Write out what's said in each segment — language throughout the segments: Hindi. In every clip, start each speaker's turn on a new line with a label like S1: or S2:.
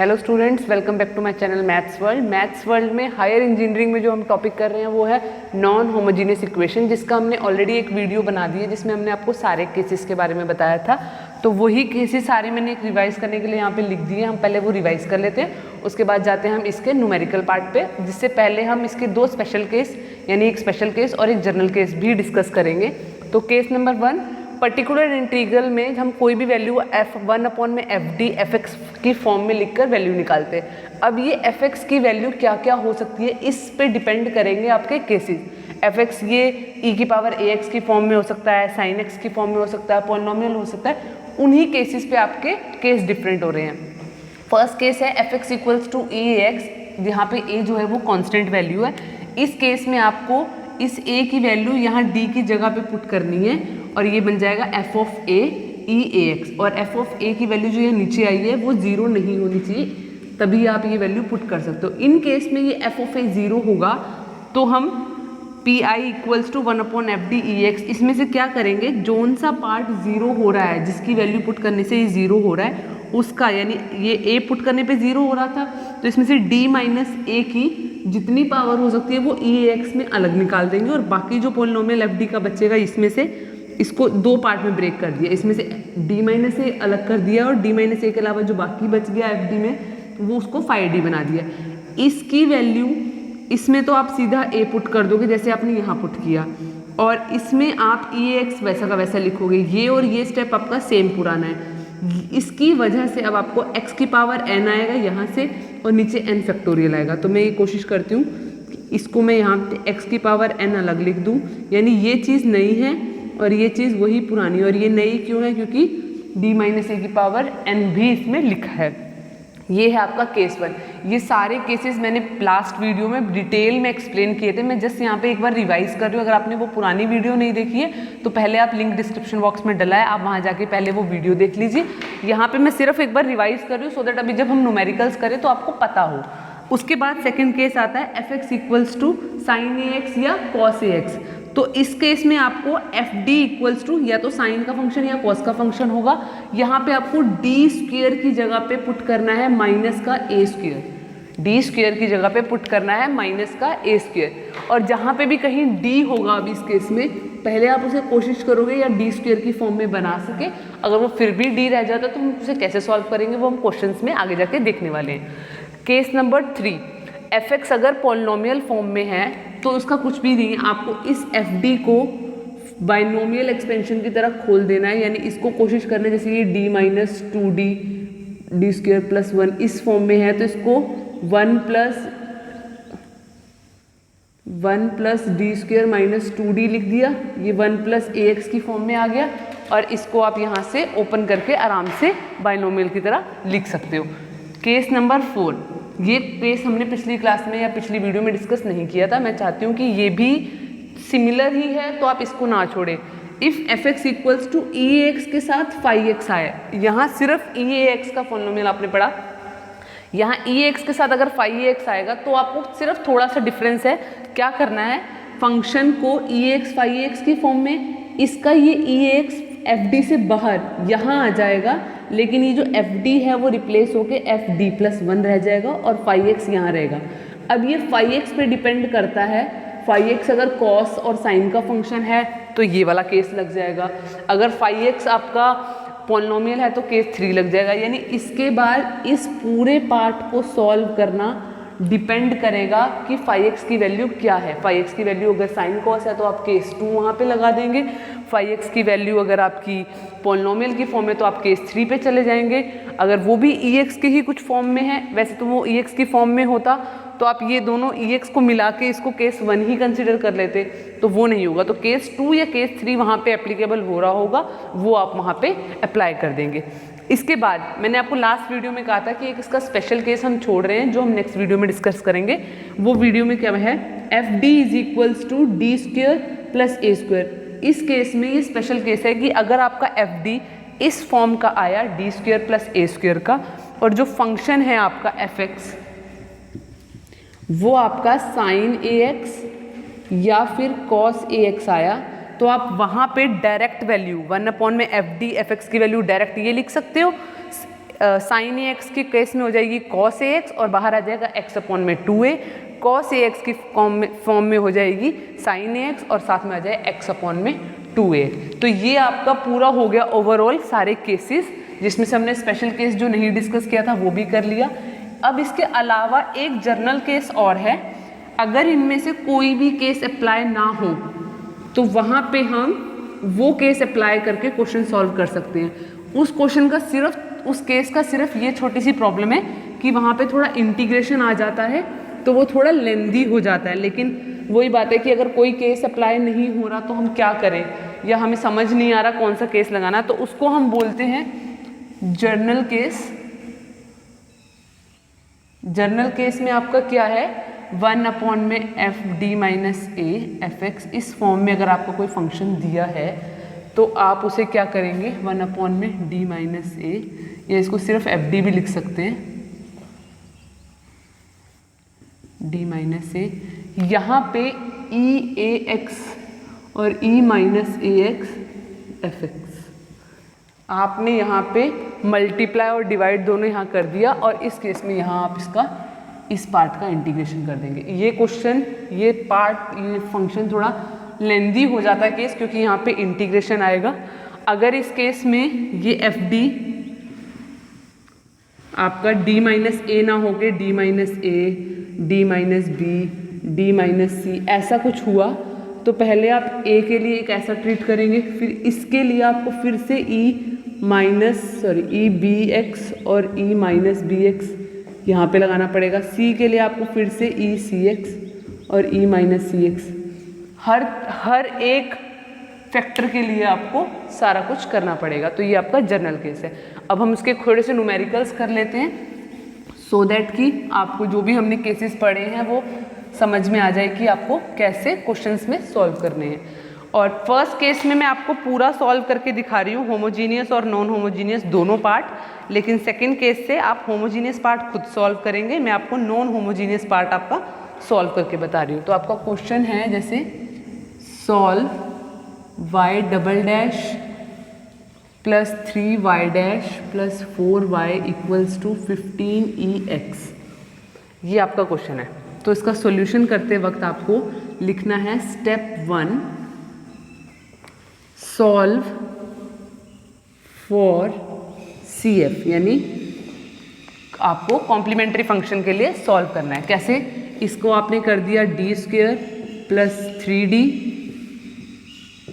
S1: Hello students, welcome back to my channel maths world. Maths world में हायर इंजीनियरिंग में जो हम टॉपिक कर रहे हैं वो है नॉन होमोजीनियस इक्वेशन, जिसका हमने ऑलरेडी एक वीडियो बना दी है जिसमें हमने आपको सारे केसेस के बारे में बताया था। तो वही केसेस सारे मैंने एक रिवाइज करने के लिए यहाँ पे लिख दिए। हम पहले वो रिवाइज कर लेते हैं, उसके बाद जाते हैं हम इसके न्यूमेरिकल पार्ट पे, जिससे पहले हम इसके दो स्पेशल केस यानी एक स्पेशल केस और एक जनरल केस भी डिस्कस करेंगे। तो केस नंबर 1, पर्टिकुलर इंटीग्रल में हम कोई भी वैल्यू f1 में एफ डी एफ एक्स की फॉर्म में लिखकर वैल्यू निकालते हैं। अब ये एफ एक्स की वैल्यू क्या क्या हो सकती है, इस पे डिपेंड करेंगे आपके केसेस। एफ एक्स ये e की पावर ए एक्स की फॉर्म में हो सकता है, साइन एक्स की फॉर्म में हो सकता है, पॉलिनोमियल हो सकता है। उन्हीं केसेस पे आपके केस डिफरेंट हो रहे हैं। फर्स्ट केस है f x equals to a x, जहाँ पे ए जो है वो कॉन्स्टेंट वैल्यू है। इस केस में आपको इस a की वैल्यू यहाँ d की जगह पे पुट करनी है और ये बन जाएगा f of a e a x। और f ऑफ a की वैल्यू जो यहाँ नीचे आई है वो 0 नहीं होनी चाहिए, तभी आप ये वैल्यू पुट कर सकते हो। इन केस में ये f ऑफ a 0 होगा तो हम P I equals to 1/fd ex, इसमें से क्या करेंगे, जोन सा पार्ट 0 हो रहा है जिसकी वैल्यू पुट करने से ये 0 हो रहा है उसका, यानी ये a पुट करने पे 0 हो रहा था तो इसमें से d माइनस a की जितनी पावर हो सकती है वो e x में अलग निकाल देंगे और बाकी जो पोलिनोमियल एफ डी का बचेगा इसमें से इसको दो पार्ट में ब्रेक कर दिया। इसमें से d माइनस a अलग कर दिया और d माइनस a के अलावा जो बाकी बच गया एफ डी में वो उसको 5d बना दिया। इसकी वैल्यू इसमें तो आप सीधा a पुट कर दोगे जैसे आपने यहाँ पुट किया, और इसमें आप e x वैसा का वैसा लिखोगे। ये और ये स्टेप आपका सेम पुराना है। इसकी वजह से अब आपको x की पावर n आएगा यहाँ से और नीचे n फैक्टोरियल आएगा। तो मैं ये कोशिश करती हूँ कि इसको मैं यहाँ पे x की पावर n अलग लिख दूँ, यानी ये चीज़ नई है और ये चीज़ वही पुरानी। और ये नई क्यों है, क्योंकि d माइनस a की पावर n भी इसमें लिखा है। ये है आपका केस 1। ये सारे केसेस मैंने लास्ट वीडियो में डिटेल में एक्सप्लेन किए थे। मैं जस्ट यहाँ पे एक बार रिवाइज कर रही हूँ। अगर आपने वो पुरानी वीडियो नहीं देखी है तो पहले आप लिंक डिस्क्रिप्शन बॉक्स में डला है, आप वहाँ जाके पहले वो वीडियो देख लीजिए। यहाँ पे मैं सिर्फ एक बार रिवाइज कर रही हूँ सो दैट अभी जब हम न्यूमेरिकल्स करें तो आपको पता हो। उसके बाद सेकेंड केस आता है f x equals to sine a x या कॉस ए एक्स। तो इस केस में आपको एफ डी इक्वल्स टू या तो साइन का फंक्शन या कॉस का फंक्शन होगा। यहाँ पे आपको डी स्क्वेयर की जगह पे पुट करना है माइनस का ए स्क्वेयर। डी स्क्वेयर की जगह पे पुट करना है माइनस का ए स्क्वेयर। और जहाँ पे भी कहीं डी होगा अब इस केस में, पहले आप उसे कोशिश करोगे या डी स्क्वेयर की फॉर्म में बना सके। अगर वो फिर भी डी रह जाता तो हम उसे कैसे सॉल्व करेंगे वो हम क्वेश्चन में आगे जाके देखने वाले हैं। केस नंबर 3, एफ एक्स अगर पॉलिनोमियल फॉर्म में है तो उसका कुछ भी नहीं है, आपको इस एफ डी को बाइनोमियल एक्सपेंशन की तरह खोल देना है। यानी इसको कोशिश करना है जैसे ये d minus 2d D square plus 1 इस फॉर्म में है तो इसको 1 plus D square minus 2d लिख दिया। ये 1 प्लस ए एक्स की फॉर्म में आ गया और इसको आप यहाँ से ओपन करके आराम से बाइनोमियल की तरह लिख सकते हो। केस नंबर 4, ये केस हमने पिछली क्लास में या पिछली वीडियो में डिस्कस नहीं किया था। मैं चाहती हूँ कि ये भी सिमिलर ही है तो आप इसको ना छोड़ें। If f x equals to e x के साथ फाई एक्स आए, यहाँ सिर्फ ई एक्स का पॉलिनोमियल आपने पढ़ा, यहाँ ई एक्स के साथ अगर फाई एक्स आएगा तो आपको सिर्फ थोड़ा सा डिफरेंस है। क्या करना है, फंक्शन को ई एक्स फाई एक्स की फॉर्म में, इसका ये ई एक्स एफ डी से बाहर यहाँ आ जाएगा, लेकिन ये जो एफ डी है वो रिप्लेस होके एफ डी प्लस 1 रह जाएगा और फाई एक्स यहाँ रहेगा। अब ये फाई एक्स पे डिपेंड करता है। फाई एक्स अगर कॉस और साइन का फंक्शन है तो ये वाला केस लग जाएगा। अगर फाई एक्स आपका पॉलिनोमियल है तो केस 3 लग जाएगा। यानी इसके बाद इस पूरे पार्ट को सॉल्व करना डिपेंड करेगा कि फाई एक्स की वैल्यू क्या है। फाई एक्स की वैल्यू अगर साइन कॉस है तो आप केस 2 वहाँ पे लगा देंगे। फाई एक्स की वैल्यू अगर आपकी पॉलिनोमियल की फॉर्म है तो आप केस 3 पे चले जाएंगे। अगर वो भी ई एक्स के ही कुछ फॉर्म में है, वैसे तो वो ई एक्स की फॉर्म में होता तो आप ये दोनों ई एक्स को मिला के इसको केस 1 ही कंसिडर कर लेते, तो वो नहीं होगा। तो केस 2 या केस 3 वहाँ पे एप्लीकेबल हो रहा होगा, वो आप वहाँ पे अप्लाई कर देंगे। इसके बाद मैंने आपको लास्ट वीडियो में कहा था कि एक इसका स्पेशल केस हम छोड़ रहे हैं जो हम नेक्स्ट वीडियो में डिस्कस करेंगे। वो वीडियो में क्या है, f d is equals to d square plus a square. इस केस में ये स्पेशल केस है कि अगर आपका एफ डी इस फॉर्म का आया D square plus a square का, और जो फंक्शन है आपका एफ एक्स वो आपका साइन ए एक्स या फिर कॉस ए एक्स आया, तो आप वहाँ पे डायरेक्ट वैल्यू 1 अपॉन में एफ डी एफ एक्स की वैल्यू डायरेक्ट ये लिख सकते हो। साइन ए एक्स के केस में हो जाएगी कॉस ए एक्स और बाहर आ जाएगा एक्स अपॉन में 2a। कॉस ए एक्स की फॉर्म में हो जाएगी साइन ए एक्स और साथ में आ जाए एक्स अपॉन में 2a। तो ये आपका पूरा हो गया ओवरऑल सारे केसेस, जिसमें से हमने स्पेशल केस जो नहीं डिस्कस किया था वो भी कर लिया। अब इसके अलावा एक जर्नल केस और है, अगर इनमें से कोई भी केस अप्लाई ना हो तो वहाँ पे हम वो केस अप्लाई करके क्वेश्चन सॉल्व कर सकते हैं। उस क्वेश्चन का सिर्फ उस केस का सिर्फ ये छोटी सी प्रॉब्लम है कि वहाँ पे थोड़ा इंटीग्रेशन आ जाता है तो वो थोड़ा लेंदी हो जाता है। लेकिन वही बात है कि अगर कोई केस अप्लाई नहीं हो रहा तो हम क्या करें, या हमें समझ नहीं आ रहा कौन सा केस लगाना, तो उसको हम बोलते हैं जर्नल केस। जर्नल केस में आपका क्या है, 1 अपॉन में F D minus A F x, इस फॉर्म में अगर आपको कोई फंक्शन दिया है तो आप उसे क्या करेंगे, 1 अपॉन में डी माइनस ए, या इसको सिर्फ एफ डी भी लिख सकते हैं, डी माइनस ए। यहाँ पे ई ए एक्स और ई माइनस ए एक्स एफ एक्स, आपने यहाँ पे मल्टीप्लाई और डिवाइड दोनों यहाँ कर दिया, और इस केस में यहाँ आप इसका इस पार्ट का इंटीग्रेशन कर देंगे। ये क्वेश्चन, ये पार्ट, ये फंक्शन थोड़ा लेंदी हो जाता है केस, क्योंकि यहाँ पे इंटीग्रेशन आएगा। अगर इस केस में ये एफ डी आपका डी माइनस ए ना होके D minus A, D minus B, D minus C ऐसा कुछ हुआ, तो पहले आप ए के लिए एक ऐसा ट्रीट करेंगे, फिर इसके लिए आपको फिर से ई बी एक्स और ई माइनस बी एक्स यहाँ पर लगाना पड़ेगा। सी के लिए आपको फिर से ई सी एक्स और ई माइनस सी एक्स, हर एक फैक्टर के लिए आपको सारा कुछ करना पड़ेगा। तो ये आपका जर्नल केस है। अब हम उसके थोड़े से न्यूमेरिकल्स कर लेते हैं, सो दैट कि आपको जो भी हमने केसेस पढ़े हैं वो समझ में आ जाए कि आपको कैसे क्वेश्चंस में सॉल्व करने हैं। और फर्स्ट केस में मैं आपको पूरा सॉल्व करके दिखा रही हूँ, होमोजीनियस और नॉन होमोजीनियस दोनों पार्ट, लेकिन सेकेंड केस से आप होमोजीनियस पार्ट खुद सॉल्व करेंगे, मैं आपको नॉन होमोजीनियस पार्ट आपका सॉल्व करके बता रही हूँ। तो आपका क्वेश्चन है जैसे solve y double dash plus 3y dash plus 4y equals to 15ex, ये आपका क्वेश्चन है। तो इसका सॉल्यूशन करते वक्त आपको लिखना है स्टेप 1 सॉल्व फॉर CF, यानी आपको कॉम्प्लीमेंट्री फंक्शन के लिए सॉल्व करना है। कैसे, इसको आपने कर दिया D square plus 3d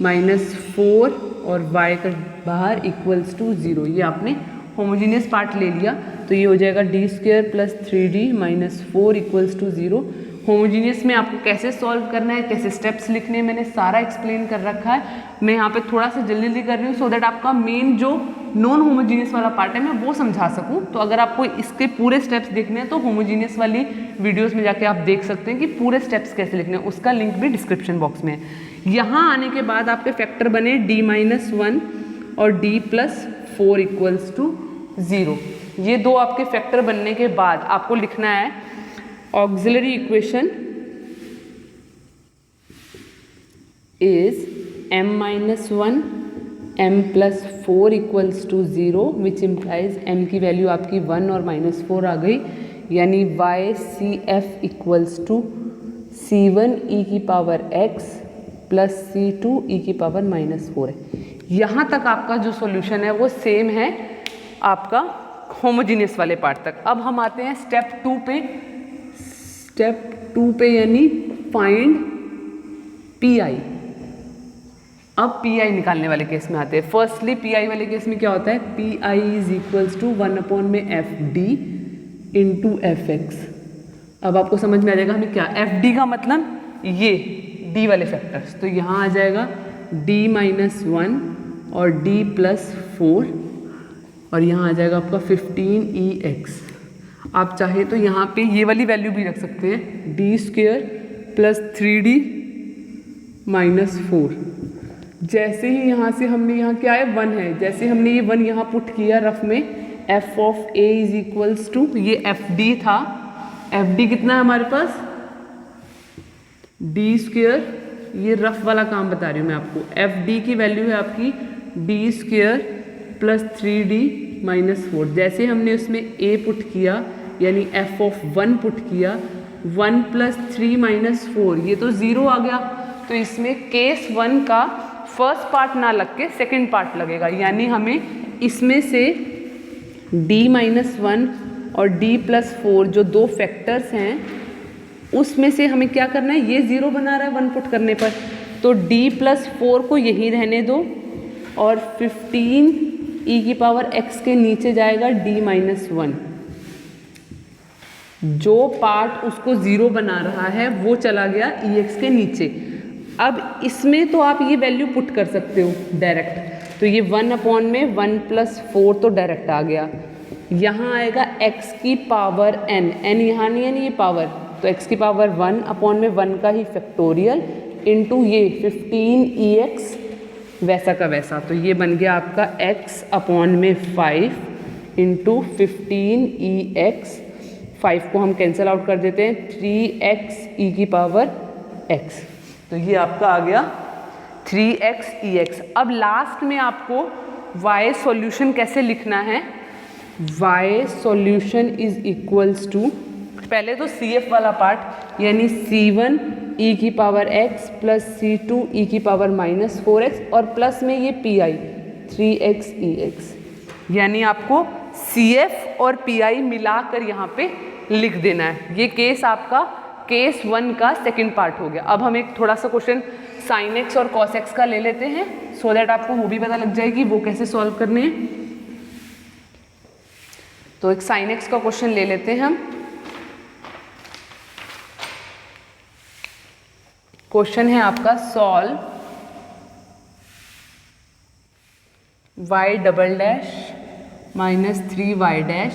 S1: minus 4 और y का बाहर इक्वल्स टू 0, ये आपने होमोजीनियस पार्ट ले लिया, तो ये हो जाएगा d square plus 3d minus 4 equals to 0। Homogeneous में आपको कैसे सॉल्व करना है, कैसे स्टेप्स लिखने हैं, मैंने सारा एक्सप्लेन कर रखा है। मैं यहाँ पे थोड़ा सा जल्दी जल्दी कर रही हूँ सो दैट आपका मेन जो नॉन होमोजीनियस वाला पार्ट है मैं वो समझा सकूँ। तो अगर आपको इसके पूरे स्टेप्स देखने हैं तो होमोजीनियस वाली वीडियोज़ में जाके आप देख सकते हैं कि पूरे स्टेप्स कैसे लिखने हैं, उसका लिंक भी डिस्क्रिप्शन बॉक्स में है। यहाँ आने के बाद आपके फैक्टर बने d माइनस 1 और d प्लस 4 इक्वल्स टू 0। ये दो आपके फैक्टर बनने के बाद आपको लिखना है auxiliary equation is m minus 1 m plus 4 equals to 0, which implies m की वैल्यू आपकी 1 और माइनस 4 आ गई, यानी YCF equals to C1 e की power x plus C2 e की पावर माइनस 4 है। यहाँ तक आपका जो सॉल्यूशन है वो सेम है आपका होमोजीनियस वाले पार्ट तक। अब हम आते हैं स्टेप 2 पे। स्टेप 2 पे यानी फाइंड PI। अब PI निकालने वाले केस में आते हैं। फर्स्टली PI वाले केस में क्या होता है, PI is equals to 1 upon में FD इंटू FX। अब आपको समझ में आ जाएगा हमें क्या, FD का मतलब ये D वाले फैक्टर्स, तो यहाँ आ जाएगा D माइनस 1 और D प्लस 4 और यहाँ आ जाएगा आपका 15ex। आप चाहे तो यहाँ पे ये वाली वैल्यू भी रख सकते हैं, D square plus 3D minus 4। जैसे ही यहाँ से हमने यहाँ क्या है 1 है, जैसे हमने ये 1 यहाँ पुट किया रफ में, f of a is equals to, ये FD था, FD कितना है हमारे पास डी स्क्वायर, ये रफ वाला काम बता रही हूँ मैं आपको। FD की वैल्यू है आपकी डी स्क्वायर प्लस 3D -4, जैसे हमने उसमें a पुट किया यानी f(1) पुट किया, 1 + 3 - 4 ये तो 0 आ गया। तो इसमें केस 1 का फर्स्ट पार्ट ना लग के सेकेंड पार्ट लगेगा, यानी हमें इसमें से d-1 और d+4 जो दो फैक्टर्स हैं उसमें से हमें क्या करना है, ये 0 बना रहा है 1 पुट करने पर, तो d+4 को यहीं रहने दो और 15e⁻x के नीचे जाएगा d-1। जो पार्ट उसको 0 बना रहा है वो चला गया ex के नीचे। अब इसमें तो आप ये वैल्यू पुट कर सकते हो डायरेक्ट, तो ये 1/(1 + 4 तो डायरेक्ट आ गया। यहाँ आएगा x की पावर n, n यहाँ नहीं है ना, ये पावर, तो x की पावर 1/(1 का ही फैक्टोरियल इंटू ये 15ex वैसा का वैसा, तो ये बन गया आपका x/5 इंटू 15ex। 5 को हम कैंसिल आउट कर देते हैं, 3xe⁻x, तो ये आपका आ गया 3xe(x). अब लास्ट में आपको y सॉल्यूशन कैसे लिखना है, y solution is equals to, पहले तो CF वाला पार्ट यानी c1e⁻x + c2e⁻−4x और प्लस में ये pi 3xe(x), यानी आपको CF और pi मिलाकर यहाँ पे लिख देना है। ये केस आपका केस 1 का सेकंड पार्ट हो गया। अब हम एक थोड़ा सा क्वेश्चन sin x और cos x का ले लेते हैं, सो दैट आपको वो भी पता लग जाएगी वो कैसे सॉल्व करने हैं। तो एक sin x का क्वेश्चन ले लेते हैं हम। क्वेश्चन है आपका solve y double dash -3y dash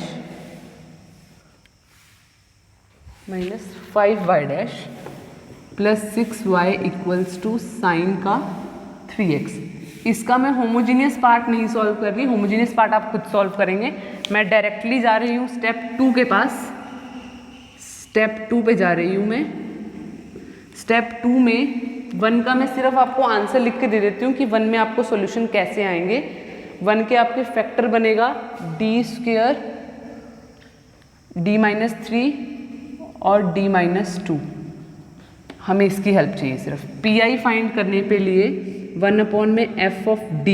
S1: -5y dash plus 6y equals to sine का 3x। इसका मैं होमोजीनियस पार्ट नहीं सॉल्व कर रही, होमोजीनियस पार्ट आप खुद सॉल्व करेंगे। मैं डायरेक्टली जा रही हूँ स्टेप 2 के पास, स्टेप 2 पे जा रही हूँ मैं। स्टेप 2 में 1 का मैं सिर्फ आपको आंसर लिख के दे देती हूँ कि 1 में आपको सॉल्यूशन कैसे आएंगे। 1 के आपके फैक्टर बनेगा d² d-3 और d-2। हमें इसकी हेल्प चाहिए सिर्फ। pi फाइंड करने पे लिए 1/f(d)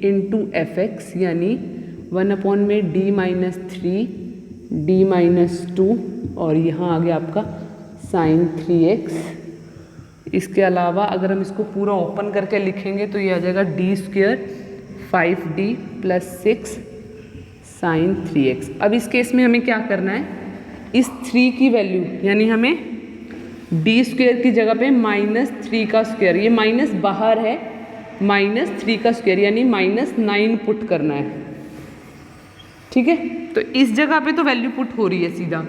S1: इंटू fx यानी 1/d-3 d-2 और यहाँ आ गया आपका sin 3x। इसके अलावा अगर हम इसको पूरा ओपन करके लिखेंगे तो ये आ जाएगा d² 5d + 6 sin 3x। अब इस केस में हमें क्या करना है, इस 3 की वैल्यू यानी हमें d² की जगह पे -3 का स्क्वायर, ये माइनस बाहर है, -3 का स्क्वायर यानी -9 पुट करना है। ठीक है, तो इस जगह पे तो वैल्यू पुट हो रही है सीधा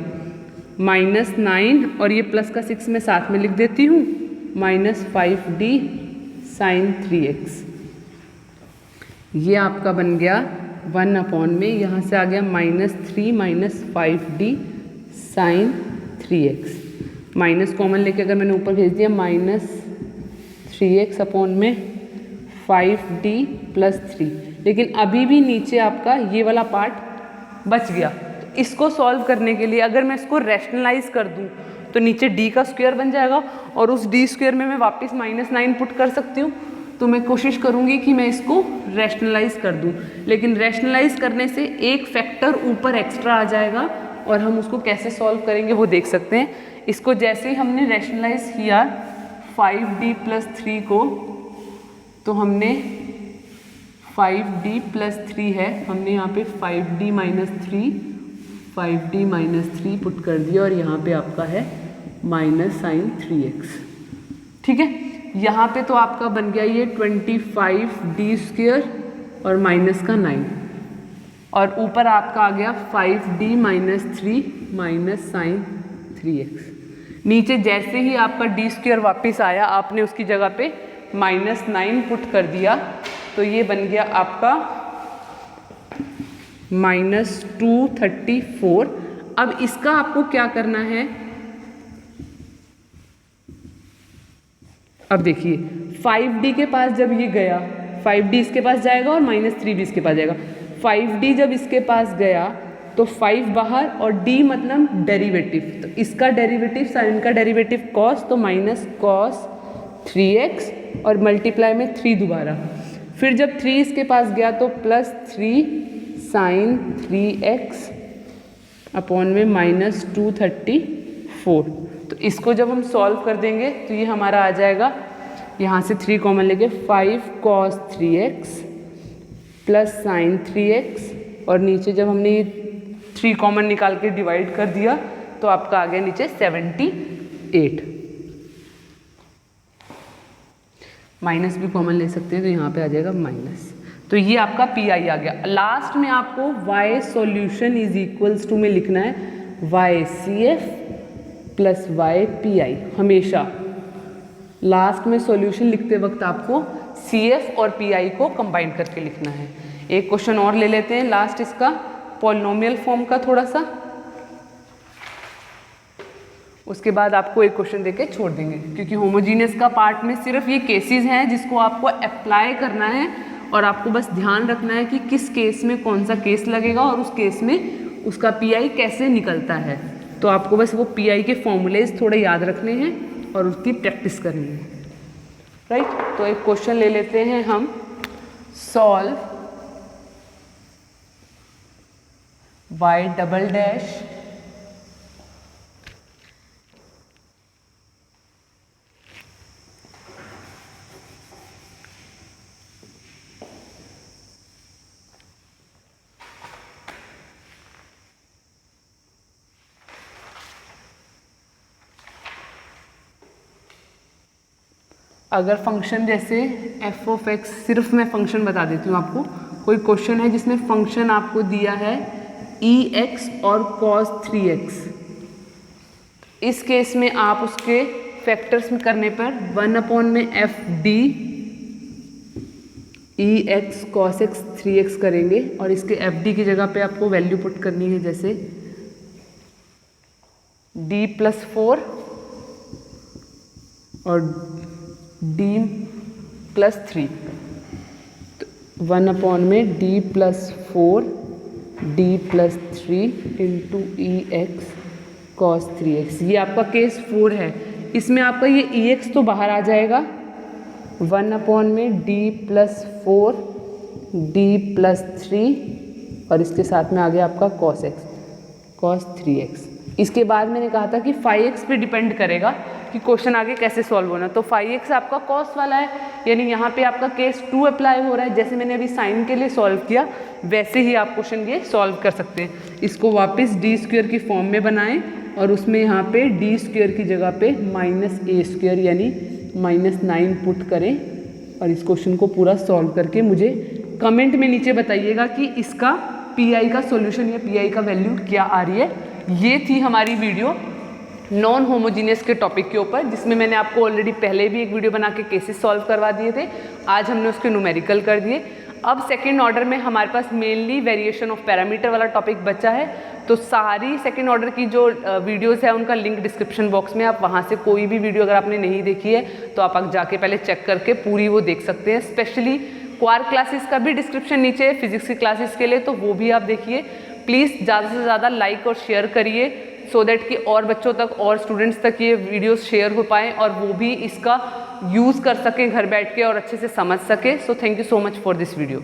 S1: -9 और ये प्लस का 6 मैं साथ में लिख देती हूँ, -5d sin 3x। ये आपका बन गया 1/ में, यहाँ से आ गया -3 - 5d sin 3x। Minus common लेके अगर मैंने ऊपर भेज दिया -3x/ में 5d + 3, लेकिन अभी भी नीचे आपका ये वाला पार्ट बच गया। तो इसको सॉल्व करने के लिए अगर मैं इसको रैशनलाइज कर दूं तो नीचे d का स्क्वायर बन जाएगा और उस d² में मैं वापस -9 पुट कर सकती हूँ। तो मैं कोशिश करूँगी कि मैं इसको रैशनलाइज कर दूँ, लेकिन रैशनलाइज करने से एक फैक्टर ऊपर एक्स्ट्रा आ जाएगा और हम उसको कैसे सॉल्व करेंगे वो देख सकते हैं। इसको जैसे ही हमने रैशनलाइज किया 5d + 3 को, तो हमने 5d + 3 है, हमने यहाँ पे 5d - 3 पुट कर दिया और यहाँ पे आपका है -sin 3x। ठीक है, यहाँ पे तो आपका बन गया ये 25d² और माइनस का 9 और ऊपर आपका आ गया 5d - 3 sin 3x। नीचे जैसे ही आपका d² वापस आया आपने उसकी जगह पे -9 पुट कर दिया, तो ये बन गया आपका -234। अब इसका आपको क्या करना है, अब देखिए 5d के पास जब ये गया 5d इसके पास जाएगा और -3 भी इसके पास जाएगा। 5D जब इसके पास गया तो 5 बाहर और D मतलब डेरिवेटिव, तो इसका डेरिवेटिव साइन का डेरिवेटिव कॉस, तो माइनस कॉस 3x और मल्टीप्लाई में 3 दोबारा, फिर जब 3 इसके पास गया तो प्लस 3 साइन 3x अपॉन में माइनस 234। तो इसको जब हम सॉल्व कर देंगे तो ये हमारा आ जाएगा, यहाँ से 3 कॉमन लेके 5 cos 3x plus sign 3x और नीचे जब हमने ये 3 कॉमन निकाल के डिवाइड कर दिया तो आपका आ गया नीचे 78। माइनस भी कॉमन ले सकते हैं तो यहाँ पे आ जाएगा माइनस। तो ये आपका पी आई आ गया। लास्ट में आपको y solution is equals to में लिखना है y CF plus y PI। हमेशा लास्ट में सॉल्यूशन लिखते वक्त आपको CF और PI को कंबाइन करके लिखना है। एक क्वेश्चन और ले लेते हैं लास्ट इसका, पॉलिनोमियल फॉर्म का थोड़ा सा, उसके बाद आपको एक क्वेश्चन देके छोड़ देंगे, क्योंकि होमोजीनियस का पार्ट में सिर्फ ये केसेस हैं जिसको आपको अप्लाई करना है और आपको बस ध्यान रखना है कि किस केस में कौन सा केस लगेगा और उस केस में उसका पीआई कैसे निकलता है। तो आपको बस वो पीआई के फॉर्मूलेज थोड़े याद रखने हैं और उसकी प्रैक्टिस करनी है, राइट। तो एक क्वेश्चन ले लेते हैं हम, सॉल्व y डबल डैश अगर फंक्शन जैसे f ऑफ x, सिर्फ मैं फंक्शन बता देती हूँ आपको, कोई क्वेश्चन है जिसमें फंक्शन आपको दिया है ex और cos 3x, इस केस में आप उसके फैक्टर्स में करने पर 1 अपॉन में F D ex cos x 3x करेंगे और इसके एफ डी की जगह पे आपको वैल्यू पुट करनी है, जैसे d प्लस 4 और d प्लस 3, तो 1 अपॉन में d plus 4 d plus 3 into ex cos 3x। ये आपका केस 4 है, इसमें आपका ये ex तो बाहर आ जाएगा, 1 अपॉन में d प्लस 4 d प्लस 3 और इसके साथ में आ गया आपका cos x cos 3x। इसके बाद मैंने कहा था कि 5x पे डिपेंड करेगा कि क्वेश्चन आगे कैसे सॉल्व होना, तो 5x आपका cos वाला है, यानी यहाँ पे आपका केस 2 अप्लाई हो रहा है। जैसे मैंने अभी साइन के लिए सॉल्व किया वैसे ही आप क्वेश्चन ये सॉल्व कर सकते हैं। इसको वापस डी स्क्वायर की फॉर्म में बनाएं और उसमें यहाँ पे डी स्क्वायर की जगह पे माइनस ए स्क्वायर यानी -9 पुट करें और इस क्वेश्चन को पूरा सॉल्व करके मुझे कमेंट में नीचे बताइएगा कि इसका पीआई का सॉल्यूशन या पीआई का वैल्यू क्या आ रही है। ये थी हमारी वीडियो नॉन होमोजीनियस के टॉपिक के ऊपर, जिसमें मैंने आपको ऑलरेडी पहले भी एक वीडियो बना के केसेस सॉल्व करवा दिए थे। आज हमने उसके न्यूमेरिकल कर दिए। अब सेकंड ऑर्डर में हमारे पास मेनली वेरिएशन ऑफ पैरामीटर वाला टॉपिक बचा है, तो सारी सेकंड ऑर्डर की जो वीडियोस है उनका लिंक डिस्क्रिप्शन बॉक्स में, आप वहाँ से कोई भी वीडियो अगर आपने नहीं देखी है तो आप जाके पहले चेक करके पूरी वो देख सकते हैं। स्पेशली क्वार क्लासेस का भी डिस्क्रिप्शन नीचे है फिजिक्स की क्लासेस के लिए, तो वो भी आप देखिए। प्लीज़ ज़्यादा से ज़्यादा लाइक और शेयर करिए सो दैट कि और बच्चों तक और स्टूडेंट्स तक ये वीडियोस शेयर हो पाएँ और वो भी इसका यूज़ कर सकें घर बैठ के और अच्छे से समझ सके। So thank you so much for this video.